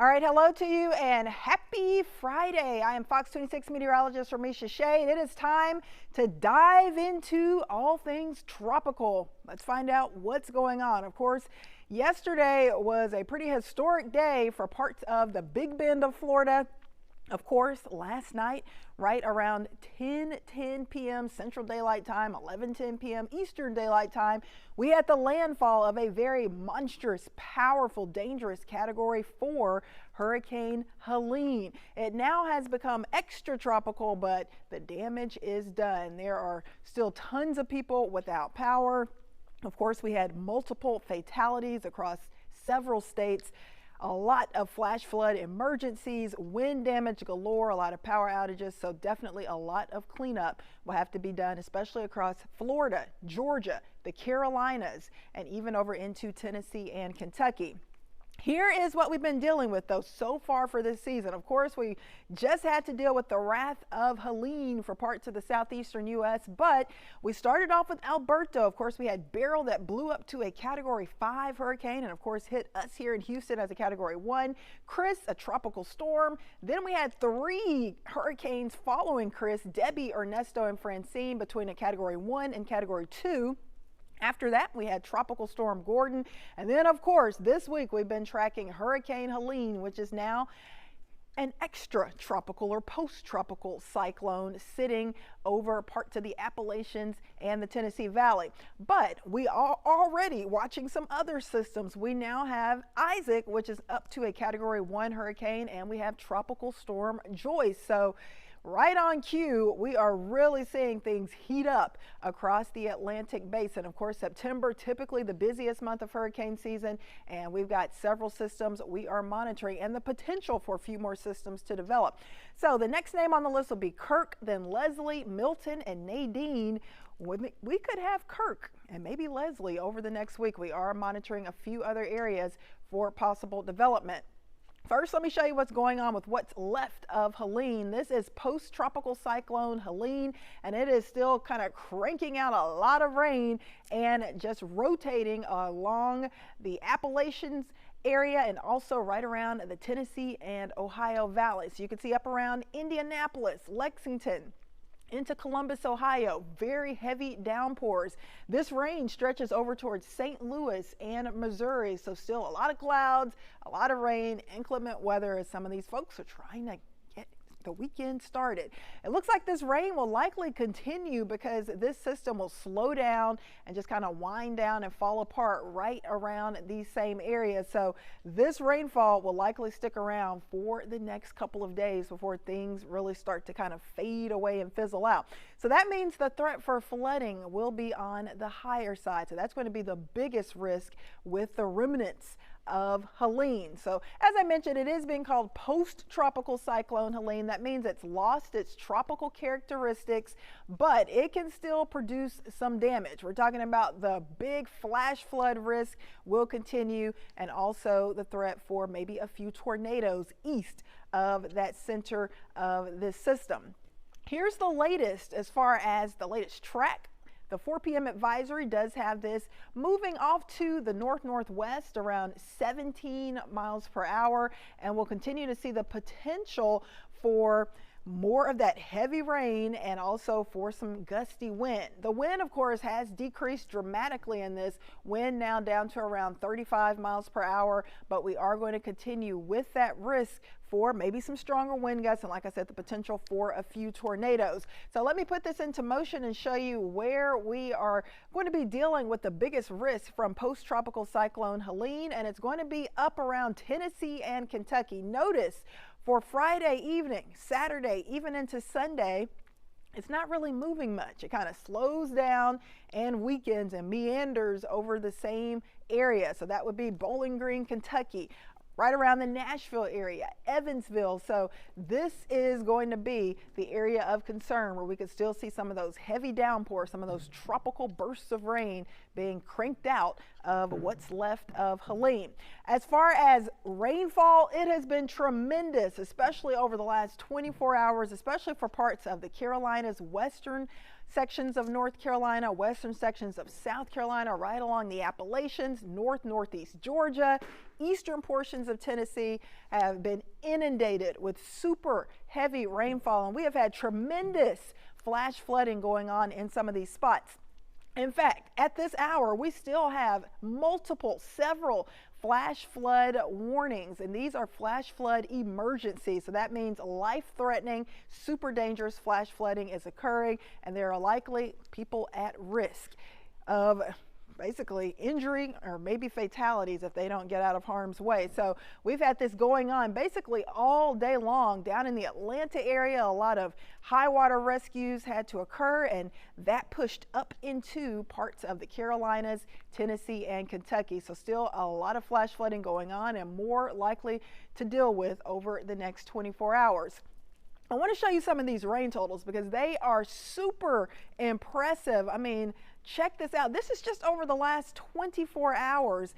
All right, hello to you and happy Friday. I am Fox 26 meteorologist Ramisha Shea, and it is time to dive into all things tropical. Let's find out what's going on. Of course, yesterday was a pretty historic day for parts of the Big Bend of Florida. Of course, last night, right around 10:10 p.m. Central Daylight Time, 11:10 p.m. Eastern Daylight Time, we had the landfall of a very monstrous, powerful, dangerous Category 4 Hurricane Helene. It now has become extratropical, but the damage is done. There are still tons of people without power. Of course, we had multiple fatalities across several states. A lot of flash flood emergencies, wind damage galore, a lot of power outages, so definitely a lot of cleanup will have to be done, especially across Florida, Georgia, the Carolinas, and even over into Tennessee and Kentucky. Here is what we've been dealing with, though, so far for this season. Of course, we just had to deal with the wrath of Helene for parts of the southeastern U.S., but we started off with Alberto. Of course, we had Beryl that blew up to a Category 5 hurricane and, of course, hit us here in Houston as a Category 1. Chris, a tropical storm. Then we had 3 hurricanes following Chris, Debbie, Ernesto, and Francine, between a Category 1 and Category 2. After that, we had Tropical Storm Gordon. And then, of course, this week we've been tracking Hurricane Helene, which is now an extra tropical or post-tropical cyclone sitting over parts of the Appalachians and the Tennessee Valley. But we are already watching some other systems. We now have Isaac, which is up to a Category 1 hurricane, and we have Tropical Storm Joyce. So right on cue, we are really seeing things heat up across the Atlantic basin. Of course, September, typically the busiest month of hurricane season, and we've got several systems we are monitoring and the potential for a few more systems to develop. So the next name on the list will be Kirk, then Leslie, Milton, and Nadine. We could have Kirk and maybe Leslie over the next week. We are monitoring a few other areas for possible development. First, let me show you what's going on with what's left of Helene. This is post-tropical cyclone Helene, and it is still kind of cranking out a lot of rain and just rotating along the Appalachians area and also right around the Tennessee and Ohio Valley. So you can see up around Indianapolis, Lexington, into Columbus, Ohio, very heavy downpours. This rain stretches over towards St. Louis and Missouri, so still a lot of clouds, a lot of rain, inclement weather as some of these folks are trying to get the weekend started. It looks like this rain will likely continue because this system will slow down and just kind of wind down and fall apart right around these same areas. So this rainfall will likely stick around for the next couple of days before things really start to kind of fade away and fizzle out. So that means the threat for flooding will be on the higher side. So that's going to be the biggest risk with the remnants of Helene. So as I mentioned, it is being called post-tropical cyclone Helene. That means it's lost its tropical characteristics, but it can still produce some damage. We're talking about the big flash flood risk will continue, and also the threat for maybe a few tornadoes east of that center of this system. Here's the latest as far as the latest track. The 4 p.m. advisory does have this moving off to the north-northwest around 17 miles per hour, and we'll continue to see the potential for more of that heavy rain and also for some gusty wind. The wind, of course, has decreased dramatically in this. Wind now down to around 35 miles per hour, but we are going to continue with that risk for maybe some stronger wind gusts and, like I said, the potential for a few tornadoes. So let me put this into motion and show you where we are going to be dealing with the biggest risk from post-tropical cyclone Helene, and it's going to be up around Tennessee and Kentucky. Notice for Friday evening, Saturday, even into Sunday, it's not really moving much. It kind of slows down and weakens and meanders over the same area. So that would be Bowling Green, Kentucky, right around the Nashville area, Evansville. So this is going to be the area of concern where we could still see some of those heavy downpours, some of those tropical bursts of rain being cranked out of what's left of Helene. As far as rainfall, it has been tremendous, especially over the last 24 hours, especially for parts of the Carolinas, western sections of North Carolina, western sections of South Carolina, right along the Appalachians, northeast Georgia, eastern portions of Tennessee have been inundated with super heavy rainfall, and we have had tremendous flash flooding going on in some of these spots. In fact, at this hour, we still have several flash flood warnings, and these are flash flood emergencies. So that means life-threatening, super dangerous flash flooding is occurring, and there are likely people at risk of basically injury or maybe fatalities if they don't get out of harm's way. So we've had this going on basically all day long down in the Atlanta area. A lot of high water rescues had to occur, and that pushed up into parts of the Carolinas, Tennessee, and Kentucky. So still a lot of flash flooding going on, and more likely to deal with over the next 24 hours. I want to show you some of these rain totals because they are super impressive. I mean, check this out. This is just over the last 24 hours.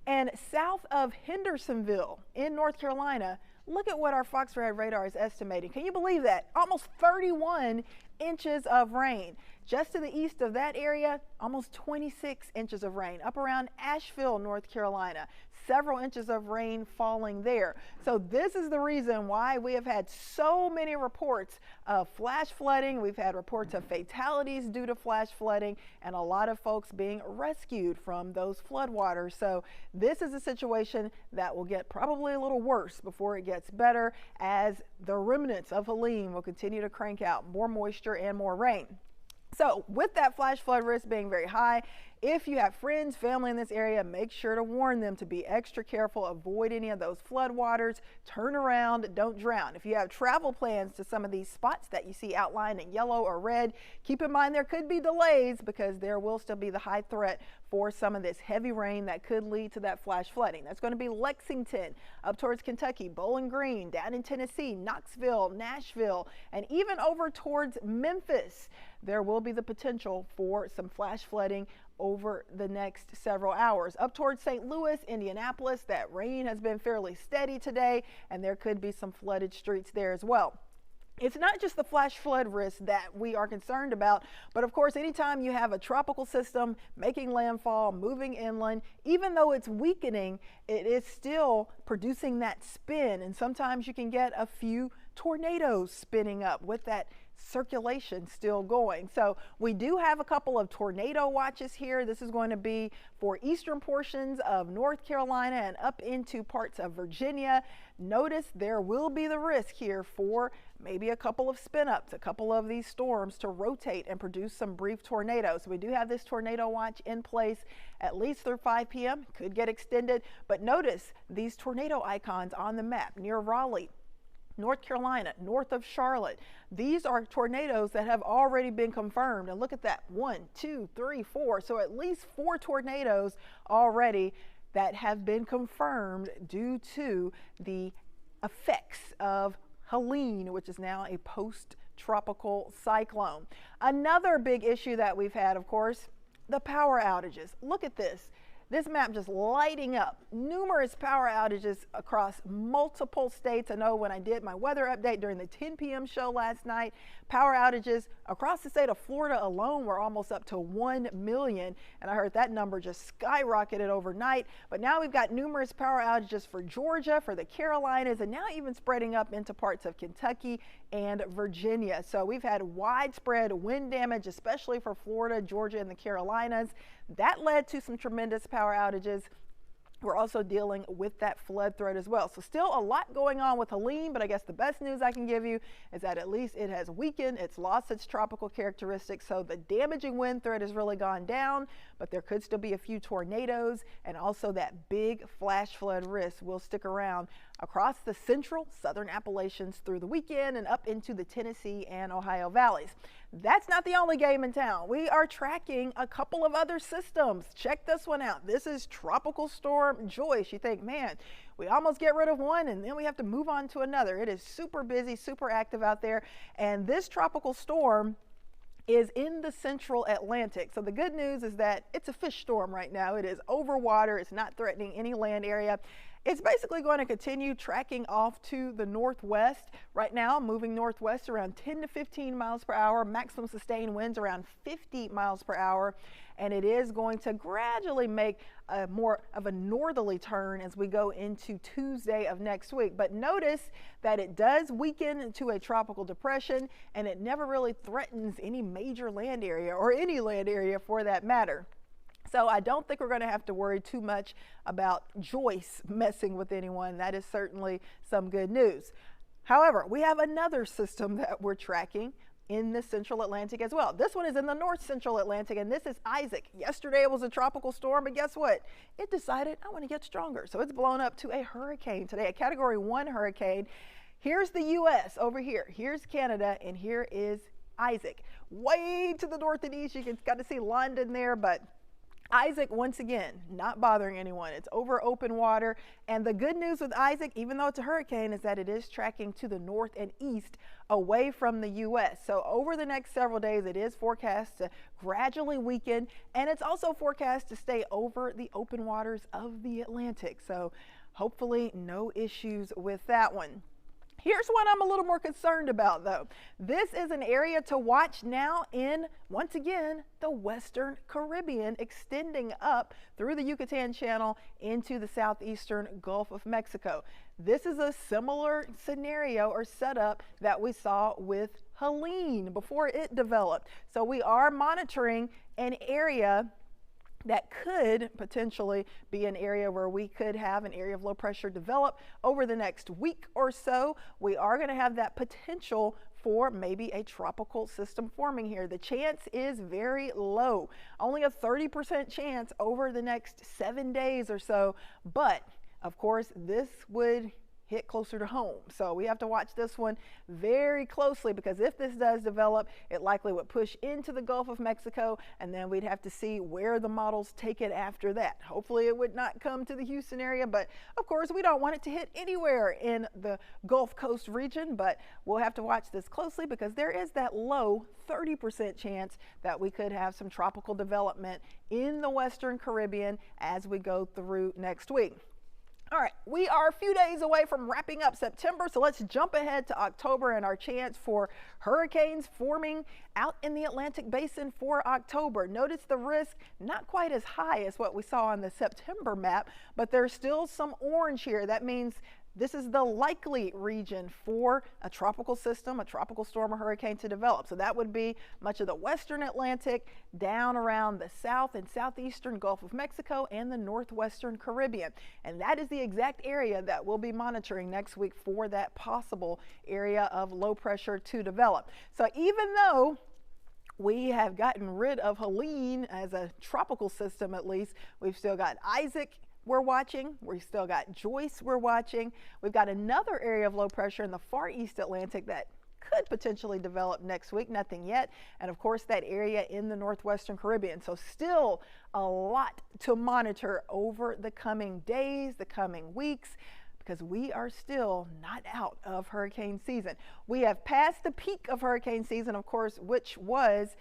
And south of Hendersonville in North Carolina, look at what our Fox Red radar is estimating. Can you believe that? Almost 31 inches of rain. Just to the east of that area, almost 26 inches of rain. Up around Asheville, North Carolina, several inches of rain falling there. So this is the reason why we have had so many reports of flash flooding. We've had reports of fatalities due to flash flooding, and a lot of folks being rescued from those floodwaters. So this is a situation that will get probably a little worse before it gets better, as the remnants of Helene will continue to crank out more moisture and more rain. So with that flash flood risk being very high, if you have friends, family in this area, make sure to warn them to be extra careful, avoid any of those floodwaters, turn around, don't drown. If you have travel plans to some of these spots that you see outlined in yellow or red, keep in mind there could be delays because there will still be the high threat for some of this heavy rain that could lead to that flash flooding. That's going to be Lexington, up towards Kentucky, Bowling Green, down in Tennessee, Knoxville, Nashville, and even over towards Memphis. There will be the potential for some flash flooding over the next several hours. Up towards St. Louis, Indianapolis, that rain has been fairly steady today, and there could be some flooded streets there as well. It's not just the flash flood risk that we are concerned about, but of course, anytime you have a tropical system making landfall, moving inland, even though it's weakening, it is still producing that spin, and sometimes you can get a few tornadoes spinning up with that circulation still going. So we do have a couple of tornado watches here. This is going to be for eastern portions of North Carolina and up into parts of Virginia. Notice there will be the risk here for maybe a couple of spin ups, a couple of these storms to rotate and produce some brief tornadoes. We do have this tornado watch in place at least through 5 p.m. Could get extended, but notice these tornado icons on the map near Raleigh, North Carolina, north of Charlotte. These are tornadoes that have already been confirmed. And look at that, 1, 2, 3, 4. So at least 4 tornadoes already that have been confirmed due to the effects of Helene, which is now a post-tropical cyclone. Another big issue that we've had, of course, the power outages. Look at this. This map just lighting up. Numerous power outages across multiple states. I know when I did my weather update during the 10 p.m. show last night, power outages across the state of Florida alone were almost up to 1 million. And I heard that number just skyrocketed overnight. But now we've got numerous power outages for Georgia, for the Carolinas, and now even spreading up into parts of Kentucky and Virginia. So we've had widespread wind damage, especially for Florida, Georgia, and the Carolinas. That led to some tremendous power outages. We're also dealing with that flood threat as well. So still a lot going on with Helene, but I guess the best news I can give you is that at least it has weakened, it's lost its tropical characteristics, so the damaging wind threat has really gone down, but there could still be a few tornadoes, and also that big flash flood risk will stick around across the central southern Appalachians through the weekend and up into the Tennessee and Ohio valleys. That's not the only game in town. We are tracking a couple of other systems. Check this one out. This is Tropical Storm Joyce. You think, man, we almost get rid of one and then we have to move on to another. It is super busy, super active out there. And this tropical storm is in the central Atlantic. So the good news is that it's a fish storm right now. It is over water. It's not threatening any land area. It's basically going to continue tracking off to the northwest. Right now, moving northwest around 10 to 15 miles per hour, maximum sustained winds around 50 miles per hour. And it is going to gradually make more of a northerly turn as we go into Tuesday of next week. But notice that it does weaken into a tropical depression, and it never really threatens any major land area, or any land area for that matter. So I don't think we're going to have to worry too much about Joyce messing with anyone. That is certainly some good news. However, we have another system that we're tracking in the central Atlantic as well. This one is in the north central Atlantic, and this is Isaac. Yesterday it was a tropical storm, but guess what? It decided I want to get stronger. So it's blown up to a hurricane today, a Category 1 hurricane. Here's the U.S. over here. Here's Canada, and here is Isaac. Way to the north and east, you can kind of see London there, but Isaac, once again, not bothering anyone. It's over open water. And the good news with Isaac, even though it's a hurricane, is that it is tracking to the north and east away from the U.S. So over the next several days, it is forecast to gradually weaken. And it's also forecast to stay over the open waters of the Atlantic. So hopefully no issues with that one. Here's what I'm a little more concerned about, though. This is an area to watch now in, once again, the Western Caribbean, extending up through the Yucatan Channel into the southeastern Gulf of Mexico. This is a similar scenario or setup that we saw with Helene before it developed. So we are monitoring an area that could potentially be an area where we could have an area of low pressure develop over the next week or so. We are going to have that potential for maybe a tropical system forming here. The chance is very low, only a 30% chance over the next 7 days or so. But of course, this would hit closer to home. So we have to watch this one very closely, because if this does develop, it likely would push into the Gulf of Mexico, and then we'd have to see where the models take it after that. Hopefully it would not come to the Houston area, but of course we don't want it to hit anywhere in the Gulf Coast region, but we'll have to watch this closely, because there is that low 30% chance that we could have some tropical development in the Western Caribbean as we go through next week. All right, we are a few days away from wrapping up September, so let's jump ahead to October and our chance for hurricanes forming out in the Atlantic Basin for October. Notice the risk not quite as high as what we saw on the September map, but there's still some orange here. That means this is the likely region for a tropical system, a tropical storm or hurricane to develop. So that would be much of the western Atlantic, down around the south and southeastern Gulf of Mexico and the northwestern Caribbean. And that is the exact area that we'll be monitoring next week for that possible area of low pressure to develop. So even though we have gotten rid of Helene as a tropical system, at least, we've still got Isaac we're watching. We've still got Joyce we're watching. We've got another area of low pressure in the far east Atlantic that could potentially develop next week, nothing yet. And of course that area in the northwestern Caribbean. So still a lot to monitor over the coming days, the coming weeks, because we are still not out of hurricane season. We have passed the peak of hurricane season, of course, which was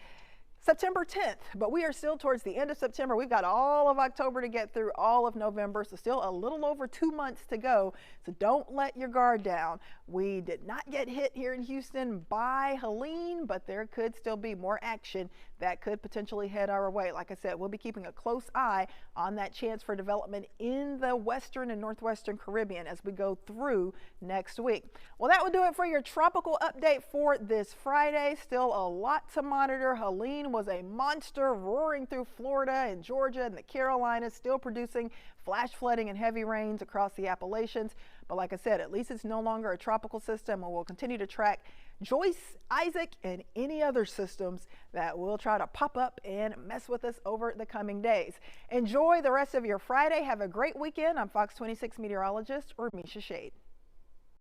September 10th, but we are still towards the end of September. We've got all of October to get through, all of November, so still a little over 2 months to go. So don't let your guard down. We did not get hit here in Houston by Helene, but there could still be more action that could potentially head our way. Like I said, we'll be keeping a close eye on that chance for development in the western and northwestern Caribbean as we go through next week. Well, that will do it for your tropical update for this Friday. Still a lot to monitor. Helene was a monster roaring through Florida and Georgia and the Carolinas, still producing flash flooding and heavy rains across the Appalachians. But like I said, at least it's no longer a tropical system, and we'll continue to track Joyce, Isaac, and any other systems that will try to pop up and mess with us over the coming days. Enjoy the rest of your Friday. Have a great weekend. I'm Fox 26 meteorologist Misha Shade.